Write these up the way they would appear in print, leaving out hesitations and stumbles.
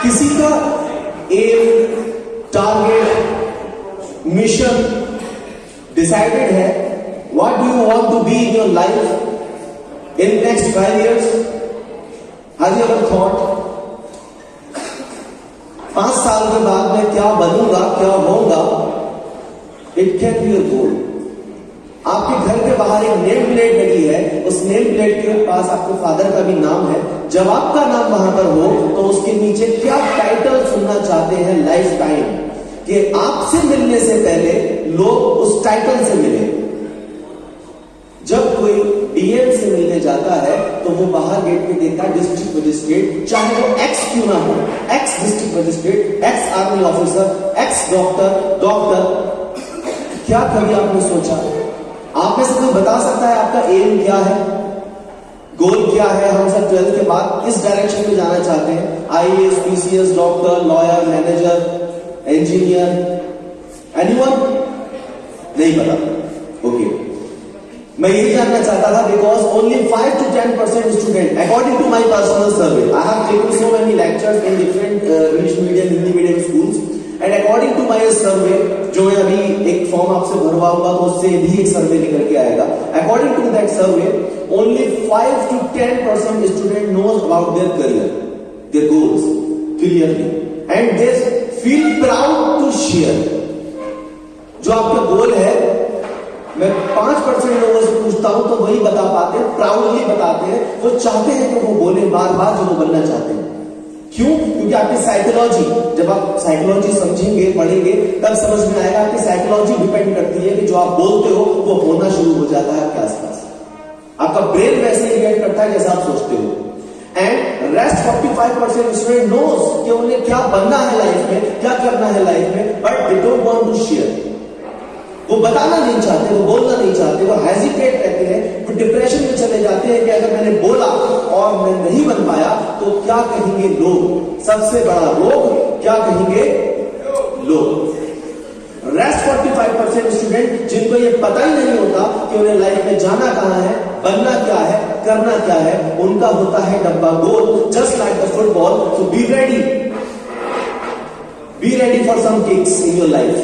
किसी का aim, target, mission decided है, what do you want to be in your life in next 5 years? Have you ever thought 5 साल के बाद मैं क्या बनूंगा, क्या होऊंगा? It can be your goal. आपके घर के बाहर एक नेम प्लेट लगी है, उस नेम प्लेट के पास आपके फादर का भी नाम है। जब आपका नाम वहां पर हो तो उसके नीचे क्या टाइटल सुनना चाहते हैं लाइफ टाइम, कि आपसे मिलने से पहले लोग उस टाइटल से मिले। जब कोई डीएम से मिलने जाता है तो वो बाहर गेट पे देखता है डिस्ट्रिक्ट मजिस्ट्रेट, चाहे वो एक्स क्यों ना हो, x district magistrate, ex army officer, x doctor. क्या कभी आपने सोचा, आप में से कोई बता सकता है आपका एम क्या है, गोल क्या है? हम सब 12th के बाद इस डायरेक्शन में जाना चाहते हैं, IAS, PCS, doctor, lawyer, manager, engineer. Anyone? नहीं पता? ओके, मैं यही जानना चाहता था because only 5 to 10% student, according to my personal survey, I have taken so many lectures in different English medium, Hindi medium schools, and according to my survey, जो मैं अभी एक फॉर्म आपसे भरवाऊंगा तो उससे भी एक सर्वे निकल के आएगा। According to that survey, only 5 to 10% student knows about their career, their goals clearly, and they feel proud to share. जो आपका गोल है, मैं 5% लोगों से पूछता हूं तो वही बता पाते हैं, प्राउडली बताते हैं। वो चाहते हैं कि वो बोले बार बार जो वो बनना चाहते हैं। क्यों? क्योंकि आपकी साइकोलॉजी, जब आप साइकोलॉजी समझेंगे, पढ़ेंगे, तब समझ में आएगा। आपकी साइकोलॉजी डिपेंड करती है कि जो आप बोलते हो वो होना शुरू हो जाता है आपके आसपास। आपका ब्रेन वैसे ही रिएक्ट करता है जैसा आप सोचते हो। एंड रेस्ट 45% स्टूडेंट नोज कि उन्हें क्या बनना है लाइफ में, क्या करना है लाइफ में, but they don't want to share. वो बताना नहीं चाहते, वो बोलना नहीं चाहते, वो हेजिटेट रहते हैं, वो डिप्रेशन में चले जाते हैं कि अगर मैंने बोला और मैं नहीं बन पाया तो क्या कहेंगे लोग। सबसे बड़ा रोग क्या कहेंगे लोग। रेस्ट 45% स्टूडेंट जिनको ये पता ही नहीं होता कि उन्हें लाइफ में जाना कहां है, बनना क्या है, करना क्या है, उनका होता है डब्बा गोल, just like the football. So be ready for some kicks in your life.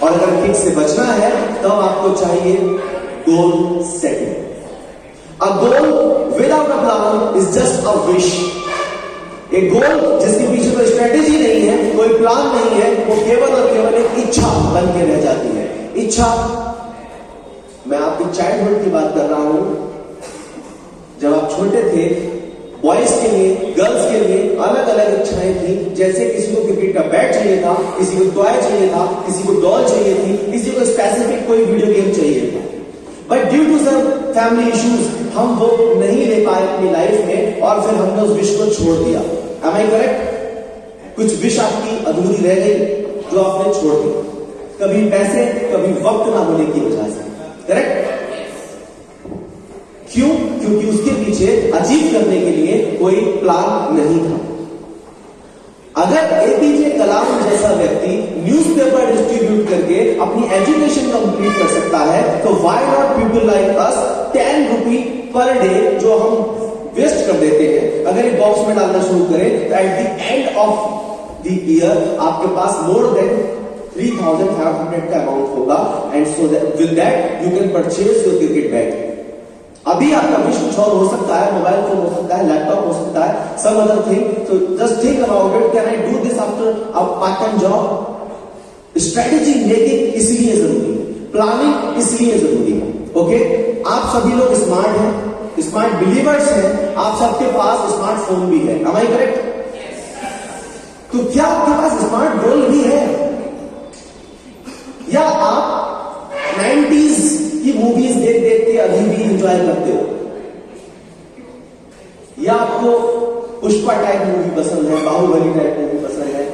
और अगर किक से बचना है तब आपको चाहिए goal setting. A goal without a plan is just a wish. एक गोल जिसके पीछे कोई स्ट्रेटेजी नहीं है, कोई प्लान नहीं है, वो केवल और केवल एक इच्छा बन के रह जाती है। इच्छा, मैं आपकी चाइल्डहुड की बात कर रहा हूं। जब आप छोटे थे, बॉयज के लिए, गर्ल्स के लिए अलग अलग इच्छाएं थी। जैसे किसी को क्रिकेट का बैट चाहिए था, किसी को टॉय चाहिए था, किसी को डॉल चाहिए थी, किसी को स्पेसिफिक कोई वीडियो गेम चाहिए था। But due to some family issues हम वो नहीं ले पाए अपनी लाइफ में, और फिर हमने उस विश को छोड़ दिया। Am I correct? कुछ विश आपकी अधूरी रह गई जो आपने छोड़ दी, कभी पैसे, कभी वक्त ना होने की वजह से। करेक्ट? क्यों? क्योंकि उसके पीछे अचीव करने के लिए कोई प्लान नहीं था। अगर एपीजे कलाम जैसा व्यक्ति न्यूज़पेपर डिस्ट्रीब्यूट करके अपनी एजुकेशन कंप्लीट कर सकता है, तो why not people like us 10 rupee per day जो हम वेस्ट कर देते हैं, अगर एक बॉक्स में डालना शुरू करें तो at the end of the year आपके पास मोर देन 3,500 का अमाउंट होगा। And so with that you can purchase your cricket bat. अभी आपका विश कुछ और हो सकता है, मोबाइल फोन हो सकता है, लैपटॉप हो सकता है, some other thing. So just think about it, can I do this after a part time job? Strategy making इसलिए जरूरी है, प्लानिंग इसलिए जरूरी है। ओके, आप सभी लोग स्मार्ट हैं, स्मार्ट बिलीवर्स हैं, आप सबके पास स्मार्टफोन भी है। Am I correct? तो क्या आपके पास स्मार्ट गोल भी है, या आप 90s की मूवीज देख देख के अभी भी एंजॉय करते हो, या आपको पुष्पा टाइप मूवी पसंद है, बाहुबली टाइप मूवी पसंद है?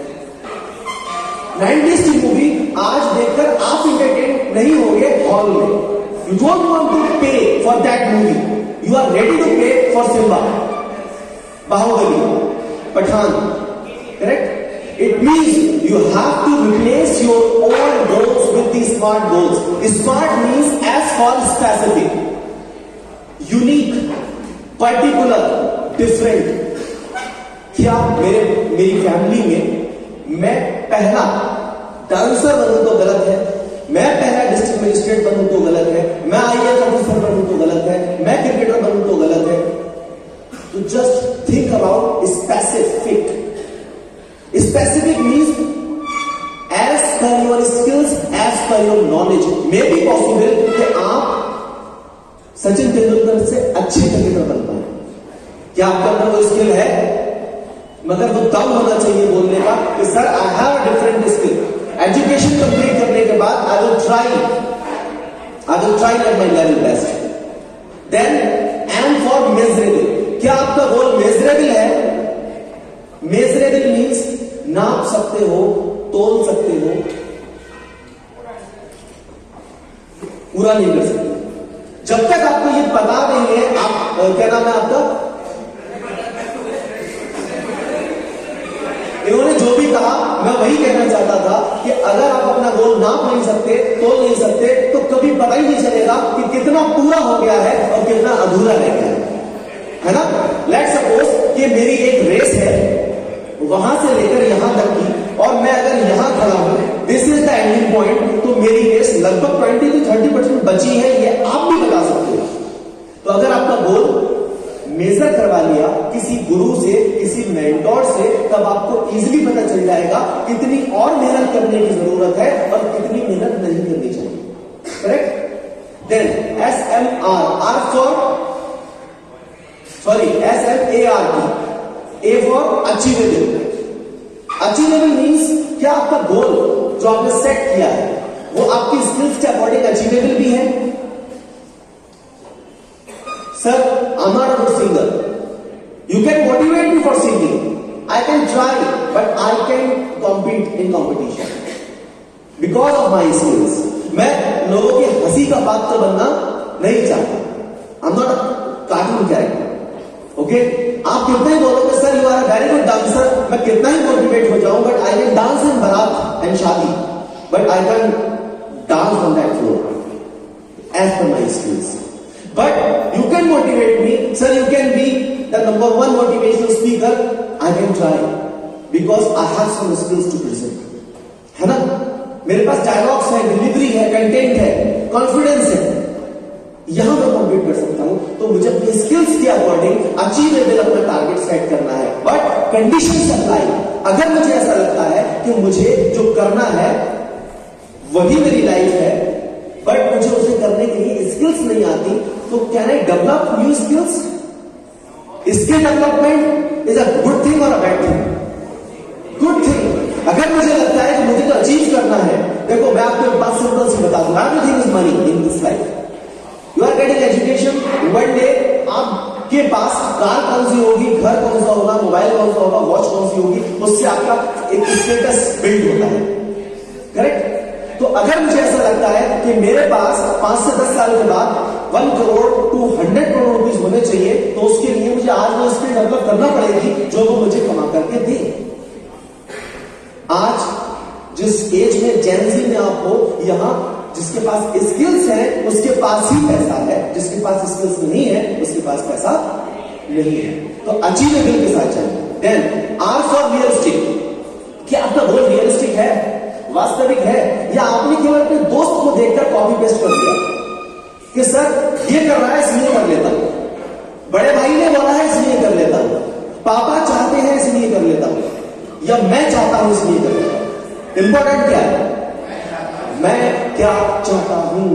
90s की मूवी आज देखकर आप इंटरटेन नहीं होंगे हॉल में। You don't want to pay for that movie, you are ready to pay for Simmba, Baahubali, Pathaan. Correct? It means you have to replace your old goals with the smart goals. Smart means as for specific, unique, particular, different. क्या मेरी family में मैं पहला dancer बनूं तो गलत है, मैं पहला डिस्ट्रिक्ट मजिस्ट्रेट बनूं तो गलत है, मैं IAS ऑफिसर बनूं तो गलत है, मैं क्रिकेटर बनूं तो गलत है? तो just think about specific. Specific means as per your skills, as per your knowledge. May be possible कि आप सचिन तेंदुलकर से अच्छे क्रिकेटर बन पाए. क्या आपके अंदर वो स्किल है? मगर वो दम होना चाहिए बोलने का कि sir I have different skill. Education complete करने के बाद I will try at my level best. Then aim for measurable. क्या आपका गोल मेजरेबल है? मेजरेबल मीन्स नाप सकते हो, तोल सकते हो, पूरा नहीं कर सकते. जब तक आपको ये पता नहीं है, आप क्या नाम है आपका, इन्होंने जो भी कहा मैं वही कहना चाहता था कि अगर आप अपना गोल नाप नहीं सकते, तोल नहीं सकते, तो कभी पता ही नहीं चलेगा कि कितना पूरा हो गया है और कितना अधूरा रह गया है ना. लेट्स सपोज कि मेरी एक रेस है, वहां से लेकर यहां तक की, और मैं अगर यहां खड़ा हूं, this is the ending point, तो मेरी रेस लगभग 20 to 30% बची है, ये आप भी बता सकते हो. तो अगर आपका गोल मेजर करवा लिया किसी गुरु से, किसी मेंटोर से, तब आपको इजीली पता चल जाएगा कितनी और मेहनत करने की जरूरत है और कितनी मेहनत नहीं करनी चाहिए. Correct? Then SMR, R for SMART, A for achievable. Achievable means क्या आपका गोल जो आपने सेट किया है वो आपकी स्किल्स के अकॉर्डिंग अचीवेबल भी है. Sir, I'm not a good singer. You can motivate me for singing. I can try, but I can compete in competition because of my skills. मैं लोगों की हंसी का पात्र बनना नहीं चाहता. I'm not a cartoon character. Okay? आप कितना ही बोलोगे sir you are a very good dancer, मैं कितना ही मोटिवेट हो जाऊं, but I can dance in baraat and shaadi, but I can dance on that floor as per my skills. But you can motivate me, sir. You can be the number one motivational speaker. I can try because I have some skills to present. है ना? मेरे पास dialogues है, delivery है, content है, confidence है. यहां मैं compete कर सकता हूं. तो मुझे अपनी स्किल्स के अकॉर्डिंग अचीवेबल अपना टारगेट सेट करना है. But condition apply. अगर मुझे ऐसा लगता है कि मुझे जो करना है वही मेरी लाइफ है, बट मुझे उसे करने के लिए स्किल्स नहीं आती, तो can I develop new skills? Skill development is a good thing और a bad thing? Good thing. अगर मुझे लगता है कि मुझे तो अचीव करना है, देखो मैं आपको एक बात सिंपल सी बता दूं, everything is money in this life. You are getting education, one day आपके पास कार कौन सी होगी, घर कौन सा होगा, मोबाइल कौन सा होगा, वॉच कौन सी होगी, उससे आपका एक स्टेटस बिल्ड होता है. करेक्ट? तो अगर मुझे ऐसा लगता है कि मेरे पास 5 से 10 साल के बाद 1 करोड़ to 100 करोड़ रुपीज होने चाहिए, तो उसके लिए मुझे आज वो स्किल डेवलप करना पड़ेगी जो वो मुझे कमा करके दे. आज जिस एज में जेनजी में आप हो, यहां जिसके पास स्किल्स है उसके पास ही पैसा है, जिसके पास स्किल्स नहीं है उसके पास पैसा नहीं है. तो अचीवेबल के साथ चलिए. Then R for realistic. क्या आपका गोल रियलिस्टिक है, वास्तविक है, या आपने केवल अपने दोस्त को देखकर कॉपी पेस्ट कर दिया कि सर ये कर रहा है इसलिए कर लेता हूं, बड़े भाई ने बोला है इसलिए कर लेता हूं, पापा चाहते हैं इसलिए कर लेता हूं, या मैं चाहता हूं इसलिए कर लेता हूं. इंपॉर्टेंट क्या है? मैं क्या चाहता हूं.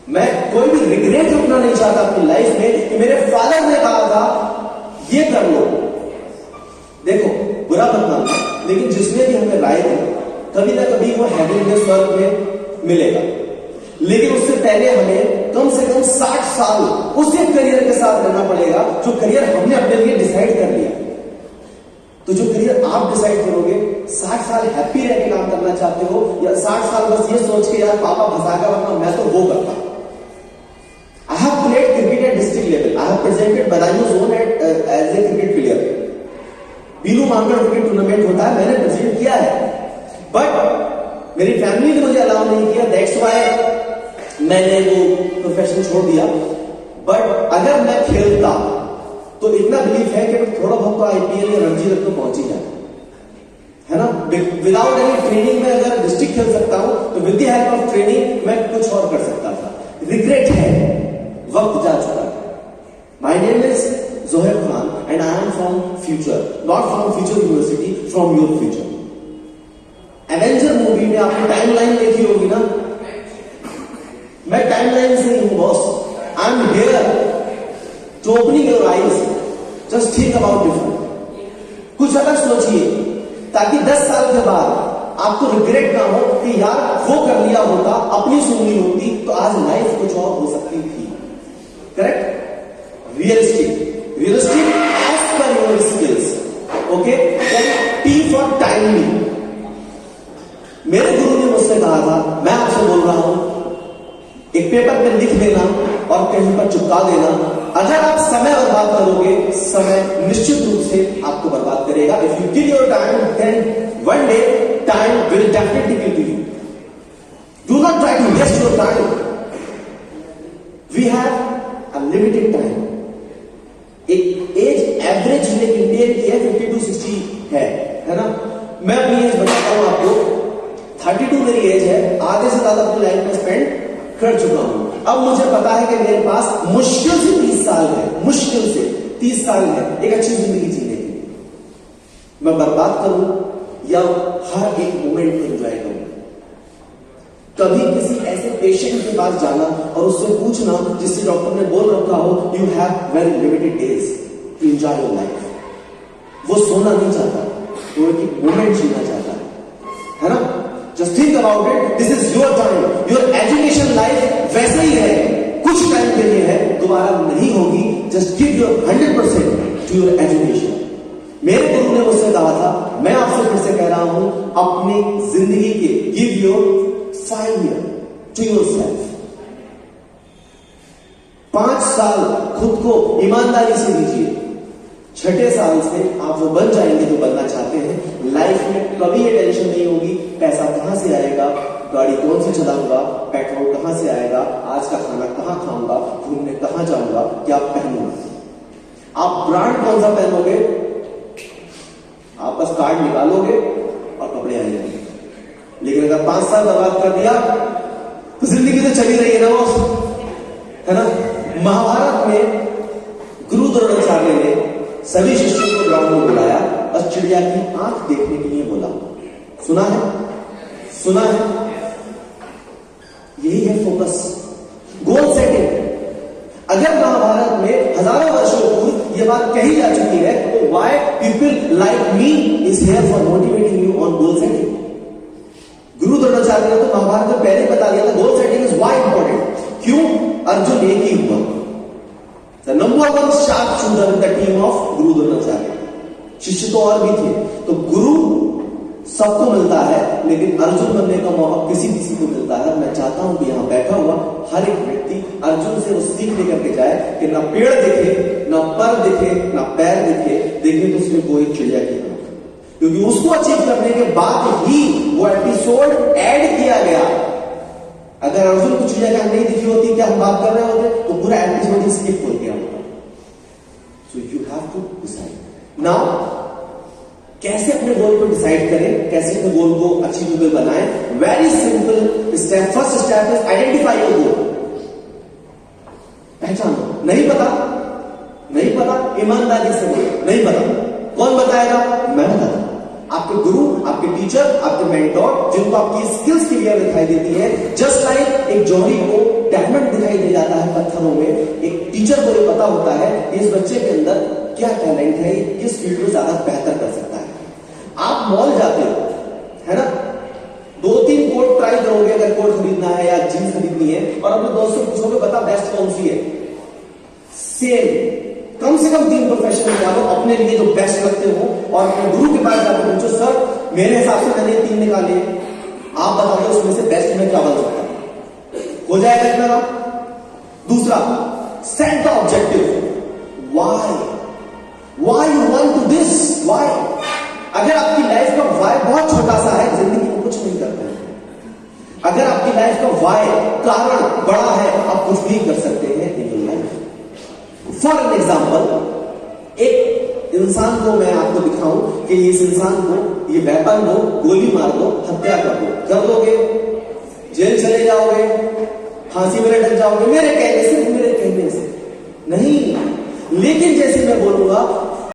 मैं कोई भी रिग्रेट रखना नहीं चाहता अपनी लाइफ में कि मेरे फादर ने कहा था ये कर लो. देखो बुरा मत मानना, लेकिन जिसने भी हमें राय दी कभी ना कभी वो हेवन में, स्वर्ग में मिलेगा. लेकिन उससे पहले हमें कम से कम 60 साल उसी करियर के साथ रहना पड़ेगा जो करियर हमने अपने लिए डिसाइड कर लिया. तो जो करियर आप डिसाइड करोगे, 60 साल हैप्पी रह के काम करना चाहते हो, या 60 साल बस ये सोच के यार पापा फंसाएगा वरना मैं तो वो करता. I have played cricket at district level. I have presented Badaun zone as a cricket player. Vinoo Mankad cricket tournament होता है, मैंने प्रेजेंट किया है, बट मेरी फैमिली ने मुझे अलाउ नहीं किया. दैट्स व्हाई मैंने वो प्रोफेशन छोड़ दिया. बट अगर मैं खेलता तो इतना बिलीफ है कि मैं थोड़ा बहुत तो आईपीएल या रणजी तक तो पहुंच ही जाए, है ना। विदाउट एनी ट्रेनिंग में अगर डिस्ट्रिक्ट खेल सकता हूं तो with the help of training मैं कुछ और कर सकता था। रिग्रेट है, वक्त जा चुका है। My name is Zoheb Khan and I am from future, not from future university, from your future. Avenger movie में आपने टाइमलाइन देखी होगी ना, मैं टाइमलाइन से ही हूं boss. I am here to opening your eyes, just think about different, कुछ अलग सोचिए, ताकि 10 साल के बाद आपको रिग्रेट ना हो कि यार वो कर लिया होता, अपनी सुननी होती तो आज लाइफ कुछ और हो सकती थी। Correct? Realistic, realistic as per your skills. Okay, T for timely. मेरे गुरु ने मुझसे कहा था, मैं आपसे बोल रहा हूं, एक पेपर पे लिख देना और कहीं पर चिपका देना। अगर आप समय बर्बाद करोगे, समय निश्चित रूप से आपको बर्बाद करेगा। If you kill your time, then one day time will definitely kill you. Do not try to waste your time. We have a limited time. एक एज एवरेज जीने की इंडियन की है 52-60 है ना। मैं अपनी एज बताता हूं आपको, 32 मेरी एज है। आधे से ज्यादा अपनी लाइफ में स्पेंड कर चुका हूं। अब मुझे पता है कि मेरे पास मुश्किल से 30 साल है, मुश्किल से 30 साल है एक अच्छी जिंदगी जीने की। मैं बर्बाद करूं या हर एक मोमेंट को एंजॉय करूं। कभी किसी ऐसे पेशेंट के पास जाना और उससे पूछना जिससे डॉक्टर ने बोल रखा हो you have very limited days to enjoy your life. वो सोना नहीं चाहता, वो एक मोमेंट जीना चाहता है ना। Just think about it. This is your time. Your education life वैसे ही है, कुछ टाइम के लिए है, दोबारा नहीं होगी। Just give your 100% to your education. मेरे गुरु ने मुझसे कहा था, मैं आपसे फिर से कह रहा हूं, अपनी जिंदगी के give your 5 years to yourself. 5 साल खुद को ईमानदारी से दीजिए। 6ठे साल से आप वो बन जाएंगे जो बनना चाहते हैं। लाइफ में कभी ये टेंशन नहीं होगी पैसा कहां से आएगा, गाड़ी कौन सी चलाऊंगा, पेट्रोल कहां से आएगा, आज का खाना कहां खाऊंगा, घूमने कहां जाऊंगा, क्या पहनूंगा। आप ब्रांड कौन सा पहनोगे, आप बस कार्ड निकालोगे और कपड़े आ जाएंगे। लेकिन अगर 5 साल बर्बाद कर दिया तो जिंदगी तो चली रही है ना बॉस, है ना। महाभारत में गुरु द्रोणाचार्य ने सभी शिष्यों को ग्राउंड में बुलाया और चिड़िया की आंख देखने के लिए बोला। सुना है, सुना है। यही है फोकस, गोल सेटिंग। अगर महाभारत में हजारों वर्षों पूर्व यह बात कही जा चुकी है तो why people like me is here for motivating you on goal setting. गुरु द्रोणाचार्य ने तो महाभारत में पहले बता दिया था goal setting is why important. क्यों? अर्जुन एक ही हुआ, The number one sharp shooter in the team of गुरु द्रोणाचार्य। शिष्य तो और भी थे। तो गुरु सबको मिलता है, लेकिन अर्जुन बनने का मौका किसी किसी को मिलता है। मैं चाहता हूं कि यहां बैठा हुआ हर एक व्यक्ति अर्जुन से वो सीख लेकर के जाए कि ना पेड़ दिखे, ना पर दिखे, ना पैर देखे तो उसमें कोई चिड़िया की आंख, क्योंकि उसको अचीव करने के बाद ही वो एपिसोड ऐड किया गया। अगर अर्जुन को चिड़िया की आंख नहीं दिखी होती, क्या हम बात कर रहे होते, तो पूरा एपिसोड ही स्किप हो गया होता। So you have to decide now, कैसे अपने गोल को डिसाइड करें, कैसे अपने गोल को अचीवेबल बनाएं। Very simple step. First step is identify your goal. पहचानो। नहीं पता, नहीं पता, ईमानदारी से बोलो नहीं पता। कौन बताएगा? मैं बताता। आपके गुरु, आपके टीचर, आपके मेंटोर, जिनको आपकी स्किल्स क्लियर दिखाई देती है। जस्ट लाइक एक जौहरी को डायमंड दिखाई दे जाता है पत्थरों में, एक टीचर को ये पता होता है कि इस बच्चे के अंदर क्या टैलेंट है, किस फील्ड में ज्यादा बेहतर कर सकता है। आप मॉल जाते हो, है ना, 2-3 कोट ट्राई करोगे अगर कोट खरीदना है या जींस खरीदनी है, और अपने दोस्तों को पूछोगे बता बेस्ट कौन सी है। सेम कम से कम 3 प्रोफेशन निकालो अपने लिए जो बेस्ट लगते हो, और अपने गुरु के पास जाकर पूछो सर मेरे हिसाब से मैंने 3 निकाले, आप बता दो उसमें से बेस्ट में क्या बन सकता है। हो जाएगा इतना काम। दूसरा, set the objective. Why you want to this, why. अगर आपकी लाइफ का व्हाई बहुत छोटा सा है, जिंदगी में कुछ नहीं करते हैं। अगर आपकी लाइफ का व्हाई कारण बड़ा है, आप कुछ भी कर सकते हैं इन your life. For an example, एक इंसान को मैं आपको दिखाऊं कि इस इंसान को, ये वेपन हो, गोली मार दो, हत्या कर दो, कर दोगे? जेल चले जाओगे, फांसी में लटक जाओगे? मेरे कहने से